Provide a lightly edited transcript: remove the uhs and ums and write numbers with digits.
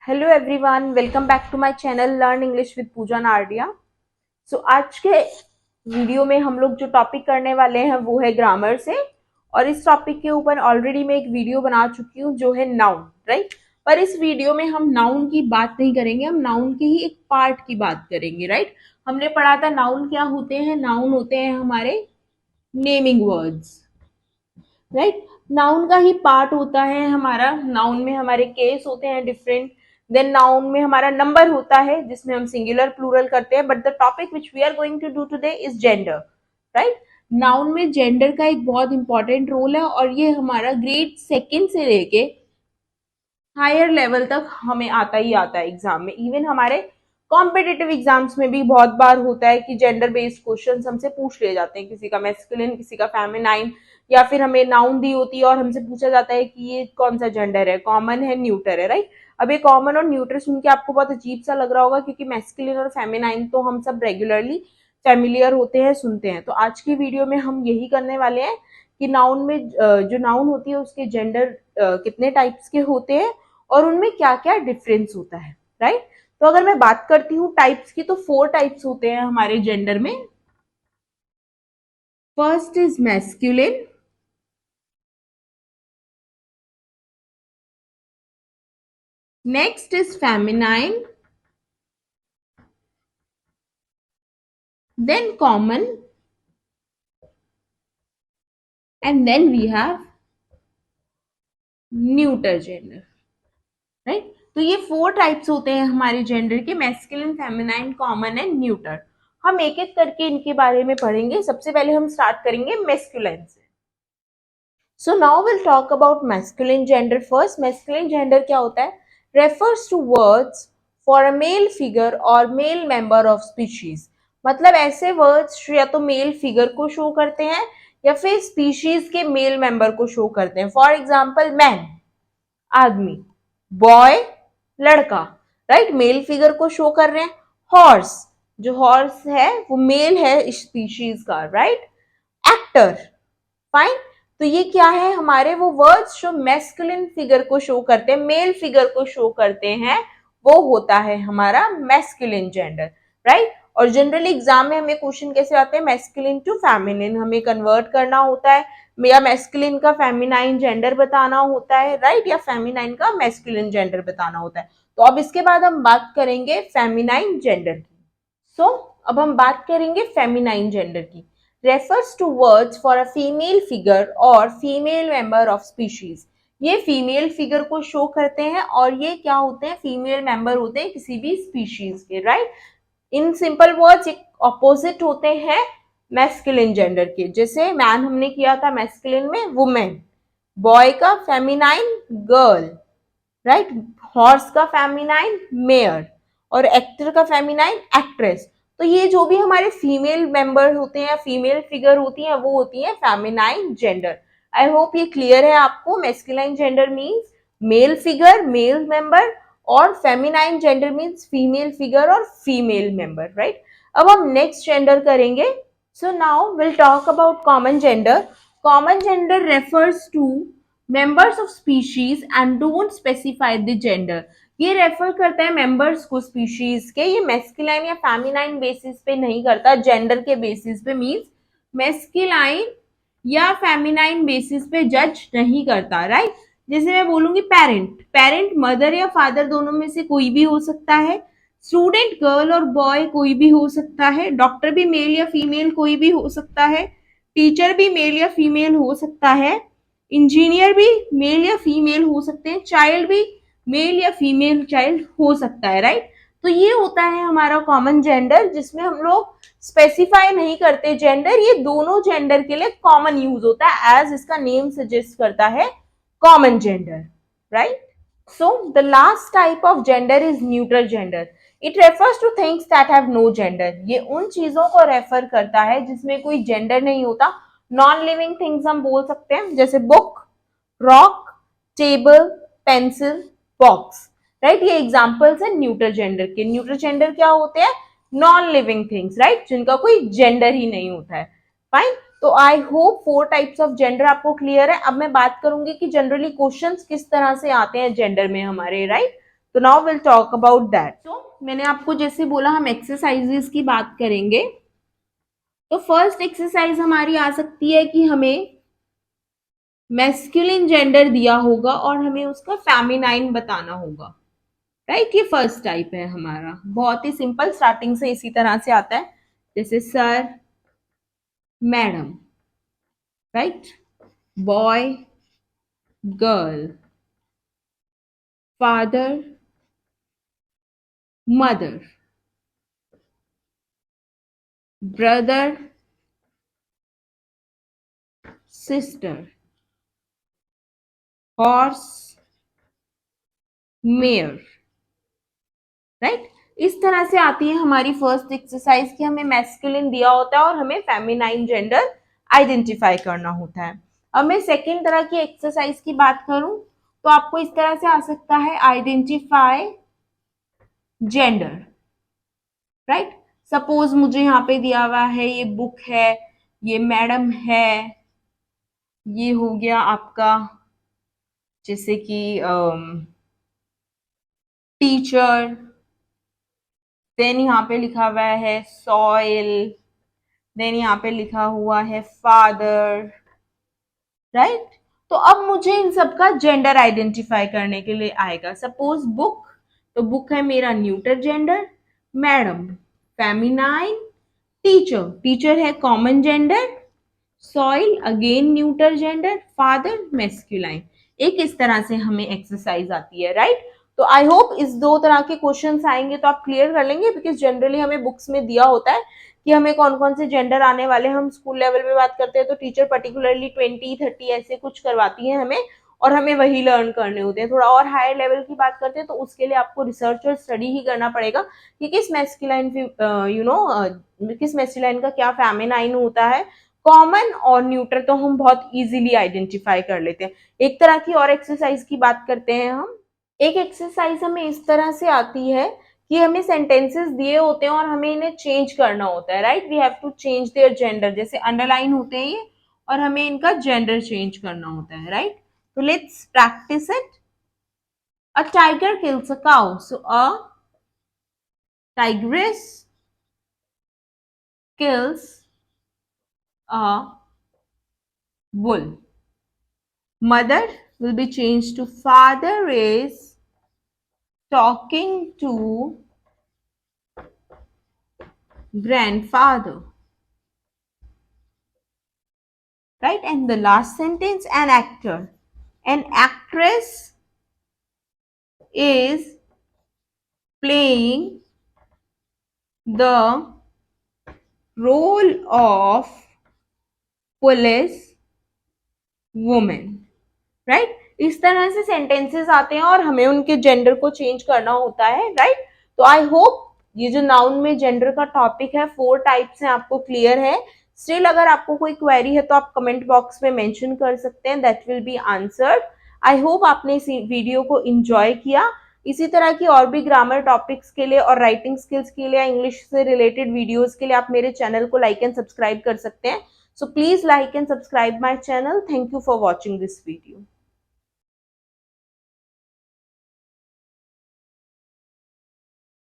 Hello everyone, welcome back to my channel learn English with Pooja Nardia. So आज के video में हम लोग जो टॉपिक करने वाले हैं वो है ग्रामर से। और इस टॉपिक के ऊपर ऑलरेडी मैं एक वीडियो बना चुकी हूँ जो है नाउन, राइट। पर इस वीडियो में हम नाउन की बात नहीं करेंगे, हम नाउन के ही एक पार्ट की बात करेंगे, राइट। हमने पढ़ा था नाउन क्या होते हैं। नाउन होते हैं हमारे नेमिंग वर्ड्स, राइट। नाउन का ही पार्ट होता है हमारा। नाउन में हमारे केस होते हैं डिफरेंट। देन नाउन में हमारा नंबर होता है जिसमें हम सिंगुलर प्लूरल करते हैं। But the topic which we are going to do today is gender, right. Noun में जेंडर का एक बहुत इंपॉर्टेंट रोल है और ये हमारा ग्रेड सेकेंड से लेके हायर लेवल तक हमें आता ही आता है एग्जाम में। इवन हमारे कॉम्पिटिटिव एग्जाम्स में भी बहुत बार होता है कि जेंडर बेस्ड क्वेश्चंस हमसे पूछ लिए जाते हैं, किसी का मैस्कुलिन किसी का फेमिनाइन, या फिर हमें नाउन दी होती है और हमसे पूछा जाता है कि ये कौन सा जेंडर है, कॉमन है न्यूटर है, राइट। अब ये कॉमन और न्यूटर सुन के आपको बहुत अजीब सा लग रहा होगा क्योंकि मैस्कुलिन और फेमिनाइन तो हम सब रेगुलरली फेमिलियर होते हैं, सुनते हैं। तो आज की वीडियो में हम यही करने वाले हैं कि नाउन में जो नाउन होती है उसके जेंडर कितने टाइप्स के होते हैं और उनमें क्या क्या डिफरेंस होता है, राइट। तो अगर मैं बात करती हूँ टाइप्स की तो 4 टाइप्स होते हैं हमारे जेंडर में। First is masculine, next is feminine, then common, and then we have neuter gender, right. तो ये 4 टाइप्स होते हैं हमारे जेंडर के, masculine, feminine, common and neuter. हम एक एक करके इनके बारे में पढ़ेंगे। सबसे पहले हम स्टार्ट करेंगे मैस्कुलिन से। So now we'll talk about masculine gender first. Masculine gender क्या होता है? Refers to words for a male figure or male member of species. मतलब ऐसे words या तो male figure को show करते हैं या फिर species के male member को show करते हैं। For example, man, आदमी, boy, लड़का, right? Male figure को show कर रहे हैं। Horse, जो horse है वो male है species का, right? Actor, fine. तो ये क्या है, हमारे वो वर्ड्स जो मैस्कुलिन फिगर को शो करते हैं, मेल फिगर को शो करते हैं, वो होता है हमारा मैस्कुलिन जेंडर, राइट। और जनरली एग्जाम में हमें क्वेश्चन कैसे आते हैं, मैस्कुलिन टू फेमिनिन हमें कन्वर्ट करना होता है, या मैस्कुलिन का फेमिनाइन जेंडर बताना होता है, राइट, या फेमिनाइन का मैस्कुलिन जेंडर बताना होता है। तो अब इसके बाद हम बात करेंगे फेमिनाइन जेंडर की। सो अब हम बात करेंगे फेमिनाइन जेंडर की। Refers to words for a female figure और फीमेल मेंबर ऑफ स्पीशीज। ये फीमेल फिगर को शो करते हैं और ये क्या होते हैं, फीमेल मेंबर होते हैं किसी भी स्पीशीज के, राइट। इन सिंपल वर्ड्स एक ऑपोजिट होते हैं मैस्कुलिन जेंडर के। जैसे मैन हमने किया था मैस्कुलिन में वुमेन, बॉय का फेमिनाइन गर्ल, राइट, हॉर्स का फेमिनाइन मेयर और एक्टर का फेमिनाइन एक्ट्रेस। तो ये जो भी हमारे फीमेल मेंबर होते हैं, फीमेल फिगर होती हैं, वो होती है फेमिनाइन जेंडर। आई होप ये क्लियर है आपको। Masculine gender means male figure, male member, और feminine gender means female figure और फीमेल मेंबर, राइट। अब हम नेक्स्ट जेंडर करेंगे। So now will talk about common gender. Common gender refers to members of species and don't specify the gender. ये refer करता है members को species के, ये मैस्कुलाइन या फेमिनाइन बेसिस पे नहीं करता, जेंडर के बेसिस पे, मींस मैस्कुलाइन या फेमिनाइन बेसिस पे जज नहीं करता, राइट। जैसे मैं बोलूंगी पेरेंट, पेरेंट मदर या फादर दोनों में से कोई भी हो सकता है। स्टूडेंट गर्ल और बॉय कोई भी हो सकता है। डॉक्टर भी मेल या फीमेल कोई भी हो सकता है। टीचर भी मेल या फीमेल हो सकता है। इंजीनियर भी मेल या फीमेल हो सकते हैं। चाइल्ड भी मेल या फीमेल चाइल्ड हो सकता है, राइट। तो ये होता है हमारा कॉमन जेंडर, जिसमें हम लोग स्पेसिफाई नहीं करते जेंडर, ये दोनों जेंडर के लिए कॉमन यूज होता है, एज इसका नेम सजेस्ट करता है, common gender, right. So the last type of gender is neutral gender. It refers to things that have no gender. ये उन चीजों को रेफर करता है जिसमें कोई जेंडर नहीं होता। नॉन लिविंग थिंग्स हम बोल सकते हैं, जैसे book, rock, table, pencil, box, right. ये एग्जांपल्स हैं न्यूट्रल जेंडर के। न्यूट्रल जेंडर क्या होते हैं, नॉन लिविंग थिंग्स, राइट, जिनका कोई जेंडर ही नहीं होता है, फाइन। तो I hope 4 types of gender आपको क्लियर है। अब मैं बात करूंगी कि जनरली क्वेश्चंस किस तरह से आते हैं जेंडर में हमारे, राइट। तो now will talk about that. तो मैंने आपको जैसे बोला हम एक्सरसाइजेस की बात करेंगे। तो फर्स्ट एक्सरसाइज हमारी आ सकती है कि हमें मैस्कुलिन जेंडर दिया होगा और हमें उसका फेमिनाइन बताना होगा, राइट। ये फर्स्ट टाइप है हमारा, बहुत ही सिंपल, स्टार्टिंग से इसी तरह से आता है, जैसे sir, madam, right, boy, girl, father, mother, brother, sister, horse, mayor, right. इस तरह से आती है हमारी फर्स्ट एक्सरसाइज कि हमें मैस्कुलिन दिया होता है और हमें फेमिनाइन जेंडर आइडेंटिफाई करना होता है। अब मैं सेकेंड तरह की एक्सरसाइज की बात करूं तो आपको इस तरह से आ सकता है, आइडेंटिफाई जेंडर, राइट। सपोज मुझे यहाँ पे दिया हुआ है, ये बुक है, ये मैडम है, ये हो गया आपका जैसे कि टीचर, देन यहाँ पे लिखा हुआ है सॉइल, देन यहाँ पे लिखा हुआ है फादर, राइट। तो अब मुझे इन सबका जेंडर आइडेंटिफाई करने के लिए आएगा। सपोज बुक, तो बुक है मेरा neuter gender, madam feminine, teacher, teacher है common gender, soil again neuter gender, father masculine. एक इस तरह से हमें एक्सरसाइज आती है, राइट। तो आई होप इस दो तरह के क्वेश्चंस आएंगे तो आप क्लियर कर लेंगे, बिकॉज जनरली हमें बुक्स में दिया होता है कि हमें कौन कौन से जेंडर आने वाले। हम स्कूल लेवल में बात करते हैं तो टीचर पर्टिकुलरली 20-30 ऐसे कुछ करवाती है हमें, और हमें वही लर्न करने होते हैं। थोड़ा और हायर लेवल की बात करते हैं तो उसके लिए आपको रिसर्च और स्टडी ही करना पड़ेगा कि किस मैस्कुलाइन किस मैस्कुलाइन का क्या फेमिनाइन होता है। कॉमन और न्यूट्रल तो हम बहुत इजीली आइडेंटिफाई कर लेते हैं। एक तरह की और एक्सरसाइज की बात करते हैं हम। एक एक्सरसाइज हमें इस तरह से आती है कि हमें सेंटेंसेस दिए होते हैं और हमें इन्हें चेंज करना होता है, right. We have to change their gender, जैसे अंडरलाइन होते हैं ये, और हमें इनका जेंडर चेंज करना होता है, राइट। तो let's practice it. A tiger kills a cow, so a tigress kills a bull. Mother will be changed to father is talking to grandfather, right. And the last sentence, an actor, an actress is playing the role of police woman, right. इस तरह से sentences आते हैं और हमें उनके gender को change करना होता है, राइट। तो आई होप ये जो नाउन में जेंडर का टॉपिक है, 4 टाइप्स हैं, आपको क्लियर है। स्टिल अगर आपको कोई क्वेरी है तो आप कमेंट बॉक्स में मेंशन कर सकते हैं, that will be answered. I hope आपने इस वीडियो को एंजॉय किया। इसी तरह की और भी ग्रामर टॉपिक्स के लिए और राइटिंग स्किल्स के लिए, इंग्लिश से रिलेटेड वीडियोस के लिए आप मेरे चैनल को लाइक एंड सब्सक्राइब कर सकते हैं। So please like and subscribe my channel. Thank you for watching this video.